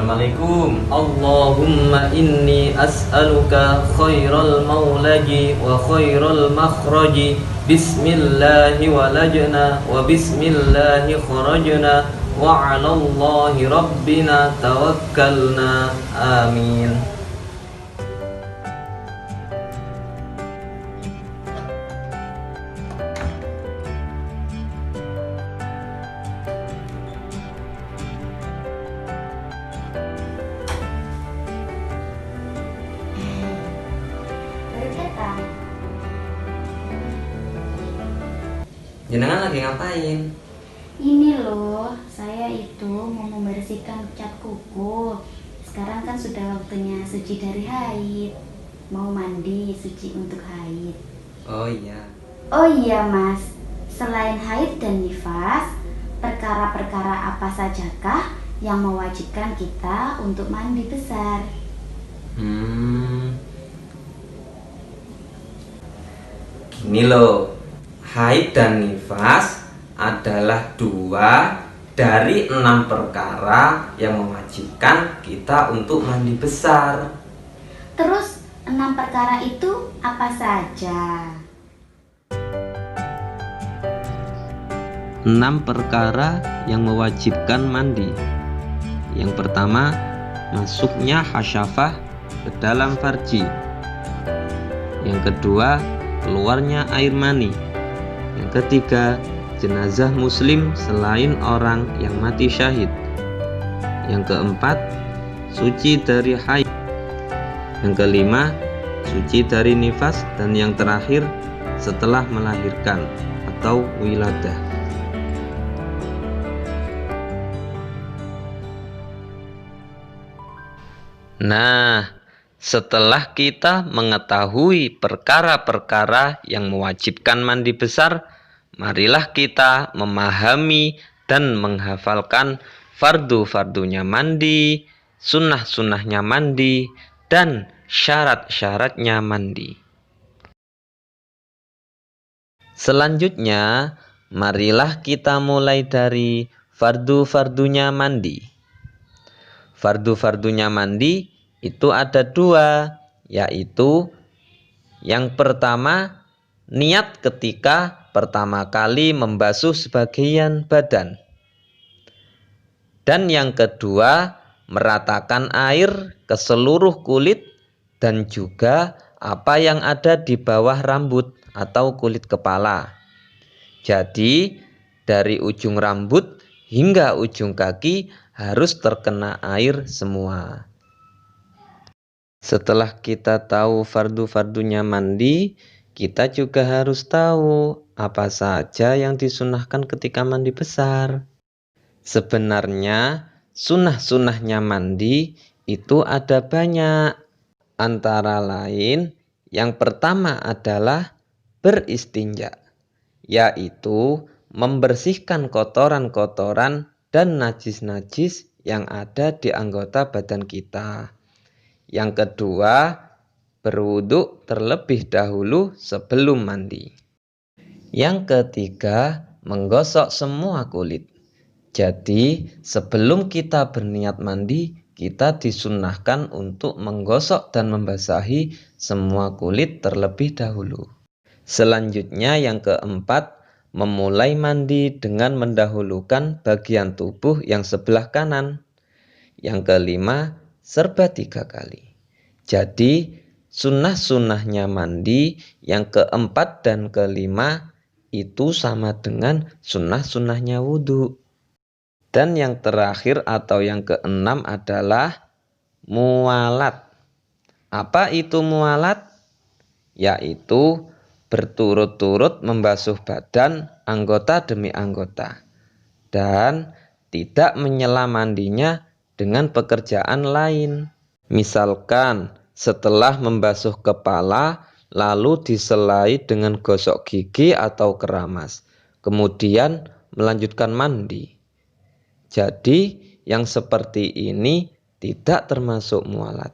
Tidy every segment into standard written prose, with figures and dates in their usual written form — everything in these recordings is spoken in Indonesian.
Assalamualaikum. Allahumma inni as'aluka khairal maulaji wa khairal makhraji. Bismillahi walajna wa bismillahi kharajna wa 'alallahi rabbina tawakkalna. Amin. Jenengan lagi ngapain? Ini loh, saya itu mau membersihkan cat kuku. Sekarang kan sudah waktunya suci dari haid. Mau mandi suci untuk haid. Oh iya. Oh iya Mas, selain haid dan nifas, perkara-perkara apa sajakah yang mewajibkan kita untuk mandi besar? Gini loh, haid dan nifas adalah 2 dari 6 perkara yang mewajibkan kita untuk mandi besar. Terus 6 perkara itu apa saja? 6 perkara yang mewajibkan mandi. Yang pertama, masuknya hasyafah ke dalam farji. Yang kedua, keluarnya air mani. Yang ketiga, jenazah muslim selain orang yang mati syahid. Yang keempat, suci dari haid. Yang kelima, suci dari nifas. Dan yang terakhir, setelah melahirkan atau wiladah. Nah, setelah kita mengetahui perkara-perkara yang mewajibkan mandi besar, marilah kita memahami dan menghafalkan fardu-fardunya mandi, sunnah-sunnahnya mandi, dan syarat-syaratnya mandi. Selanjutnya, marilah kita mulai dari fardu-fardunya mandi. Fardu-fardunya mandi itu ada 2, yaitu yang pertama, niat ketika pertama kali membasuh sebagian badan. Dan yang kedua, meratakan air ke seluruh kulit dan juga apa yang ada di bawah rambut atau kulit kepala. Jadi, dari ujung rambut hingga ujung kaki harus terkena air semua. Setelah kita tahu fardu-fardunya mandi, kita juga harus tahu apa saja yang disunahkan ketika mandi besar. Sebenarnya sunnah-sunnahnya mandi itu ada banyak. Antara lain, yang pertama adalah beristinja, yaitu membersihkan kotoran-kotoran dan najis-najis yang ada di anggota badan kita. Yang kedua, berwudu terlebih dahulu sebelum mandi. Yang ketiga, menggosok semua kulit. Jadi, sebelum kita berniat mandi, kita disunnahkan untuk menggosok dan membasahi semua kulit terlebih dahulu. Selanjutnya, yang keempat, memulai mandi dengan mendahulukan bagian tubuh yang sebelah kanan. Yang kelima, serba 3 kali. Jadi, sunnah-sunnahnya mandi yang keempat dan kelima itu sama dengan sunnah-sunnahnya wudhu. Dan yang terakhir atau yang keenam adalah muwalat. Apa itu muwalat? Yaitu berturut-turut membasuh badan anggota demi anggota. Dan tidak menyela mandinya dengan pekerjaan lain. Misalkan setelah membasuh kepala lalu diselai dengan gosok gigi atau keramas, kemudian melanjutkan mandi. Jadi yang seperti ini tidak termasuk muwalat.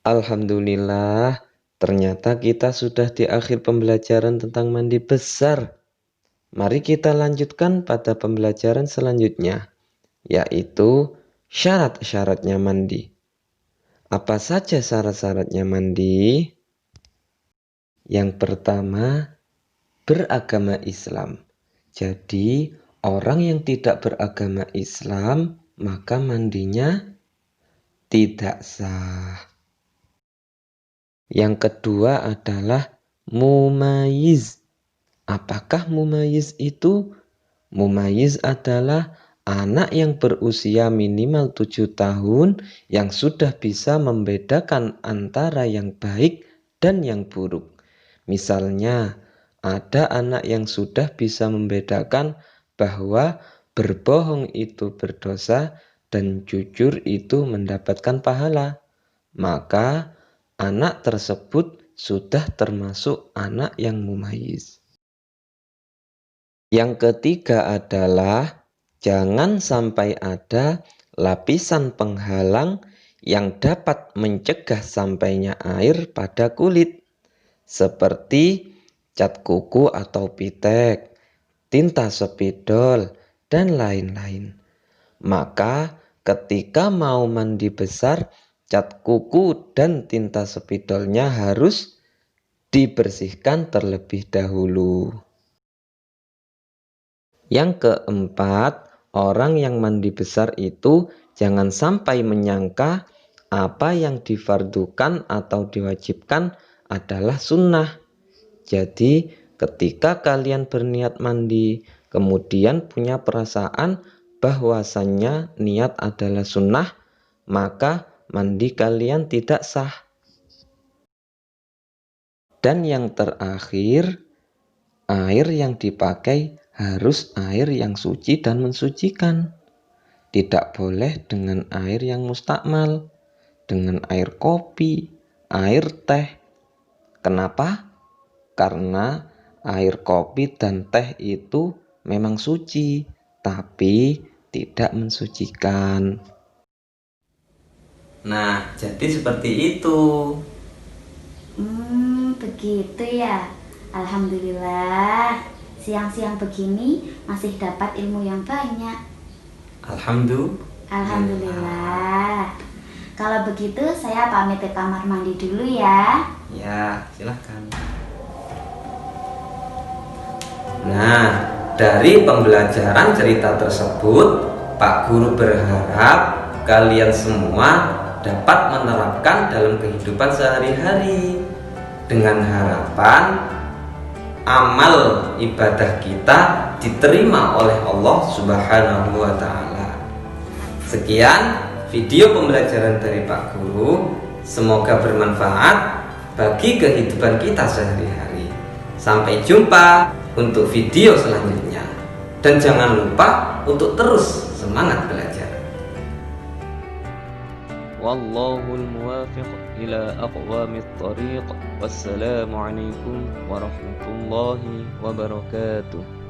Alhamdulillah, ternyata kita sudah di akhir pembelajaran tentang mandi besar. Mari kita lanjutkan pada pembelajaran selanjutnya. yaitu syarat-syaratnya mandi. Apa saja syarat-syaratnya mandi? Yang pertama, beragama Islam. Jadi, orang yang tidak beragama Islam, maka mandinya tidak sah. Yang kedua adalah mumayyiz. Apakah mumayyiz itu? Mumayyiz adalah anak yang berusia minimal 7 tahun yang sudah bisa membedakan antara yang baik dan yang buruk. Misalnya, ada anak yang sudah bisa membedakan bahwa berbohong itu berdosa dan jujur itu mendapatkan pahala. Maka anak tersebut sudah termasuk anak yang mumayyiz. Yang ketiga adalah jangan sampai ada lapisan penghalang yang dapat mencegah sampainya air pada kulit, seperti cat kuku atau pitek, tinta spidol, dan lain-lain. Maka ketika mau mandi besar, cat kuku dan tinta spidolnya harus dibersihkan terlebih dahulu. Yang keempat, orang yang mandi besar itu jangan sampai menyangka apa yang difardukan atau diwajibkan adalah sunnah. Jadi ketika kalian berniat mandi, kemudian punya perasaan bahwasannya niat adalah sunnah, maka mandi kalian tidak sah. Dan yang terakhir, air yang dipakai harus air yang suci dan mensucikan. Tidak boleh dengan air yang mustakmal, dengan air kopi, air teh. Kenapa? Karena air kopi dan teh itu memang suci, tapi tidak mensucikan. Nah, jadi seperti itu. Begitu ya. Alhamdulillah, siang-siang begini masih dapat ilmu yang banyak. Alhamdulillah. Kalau begitu saya pamit ke kamar mandi dulu ya. Ya, silahkan. Nah, dari pembelajaran cerita tersebut, Pak Guru berharap kalian semua dapat menerapkan dalam kehidupan sehari-hari dengan harapan amal ibadah kita diterima oleh Allah Subhanahu wa Ta'ala. Sekian video pembelajaran dari Pak Guru, semoga bermanfaat bagi kehidupan kita sehari-hari. Sampai jumpa untuk video selanjutnya, dan jangan lupa untuk terus semangat belajar. Wallahul muwafiq ila aqwamit thariq. Wassalamualaikum warahmatullahi wabarakatuh.